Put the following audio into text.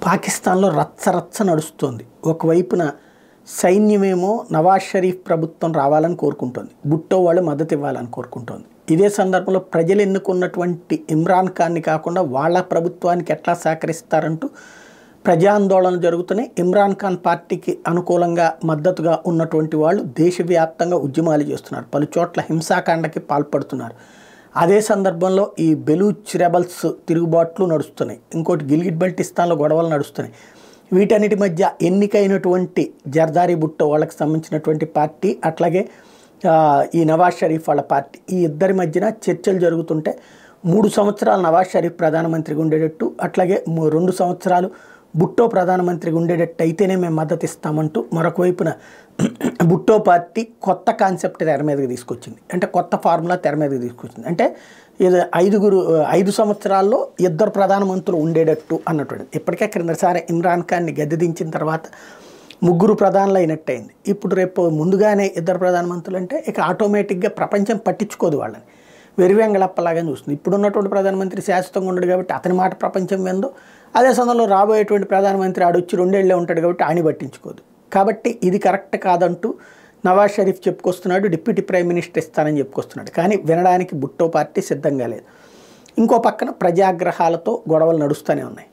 పాకిస్తాన్లో రచ్చరచ్చ నడుస్తోంది. ఒకవైపున సైన్యమేమో నవాజ్ షరీఫ్ ప్రభుత్వం రావాలని కోరుకుంటోంది, భుట్టో వాళ్ళు మద్దతు ఇవ్వాలని కోరుకుంటోంది. ఇదే సందర్భంలో ప్రజలు ఎన్నుకున్నటువంటి ఇమ్రాన్ ఖాన్ని కాకుండా వాళ్ళ ప్రభుత్వానికి ఎట్లా సహకరిస్తారంటూ ప్రజాందోళనలు జరుగుతున్నాయి. ఇమ్రాన్ ఖాన్ పార్టీకి అనుకూలంగా మద్దతుగా ఉన్నటువంటి వాళ్ళు దేశవ్యాప్తంగా ఉద్యమాలు చేస్తున్నారు, పలు చోట్ల హింసాకాండకి పాల్పడుతున్నారు. అదే సందర్భంలో ఈ బెలూచ్ రెబల్స్ తిరుగుబాట్లు నడుస్తున్నాయి, ఇంకోటి గిల్గిట్ బల్టిస్తాన్లో గొడవలు నడుస్తున్నాయి. వీటన్నిటి మధ్య ఎన్నికైనటువంటి జర్దారీ భుట్టో వాళ్ళకి సంబంధించినటువంటి పార్టీ, అట్లాగే ఈ నవాజ్ షరీఫ్ వాళ్ళ పార్టీ, ఈ ఇద్దరి మధ్యన చర్చలు జరుగుతుంటే 3 సంవత్సరాలు నవాజ్ షరీఫ్ ప్రధానమంత్రిగా ఉండేటట్టు, అట్లాగే 2 సంవత్సరాలు భుట్టో ప్రధానమంత్రిగా ఉండేటట్టు అయితేనే మేము మద్దతు ఇస్తామంటూ మరొక వైపున భుట్టో పార్టీ కొత్త కాన్సెప్ట్ తెర మీదకి తీసుకొచ్చింది. అంటే కొత్త ఫార్ములా తెర మీదకి తీసుకొచ్చింది. అంటే ఇది 5 సంవత్సరాల్లో 2 ప్రధానమంత్రులు ఉండేటట్టు అన్నటువంటి. ఇప్పటికే క్రిందసారి ఇమ్రాన్ ఖాన్ని గద్దె దించిన తర్వాత 3 ప్రధానులు అయినట్టయింది. ఇప్పుడు రేపు ముందుగానే 2 ప్రధానమంత్రులు అంటే ఇక ఆటోమేటిక్గా ప్రపంచం పట్టించుకోదు వాళ్ళని, వెరివెంగళప్పలాగా చూస్తుంది. ఇప్పుడున్నటువంటి ప్రధానమంత్రి శాశ్వతంగా ఉండడు కాబట్టి అతని మాట ప్రపంచం విందో, అదే సమయంలో రాబోయేటువంటి ప్రధానమంత్రి ఆడొచ్చి 2 ఏళ్లే ఉంటాడు కాబట్టి ఆయన పట్టించుకోదు. కాబట్టి ఇది కరెక్ట్ కాదంటూ నవాజ్ షరీఫ్ చెప్పుకొస్తున్నాడు, డిప్యూటీ ప్రైమ్ మినిస్టర్ ఇస్తానని చెప్పుకొస్తున్నాడు. కానీ వినడానికి భుట్టో పార్టీ సిద్ధంగా లేదు. ఇంకో పక్కన ప్రజాగ్రహాలతో గొడవలు నడుస్తూనే ఉన్నాయి.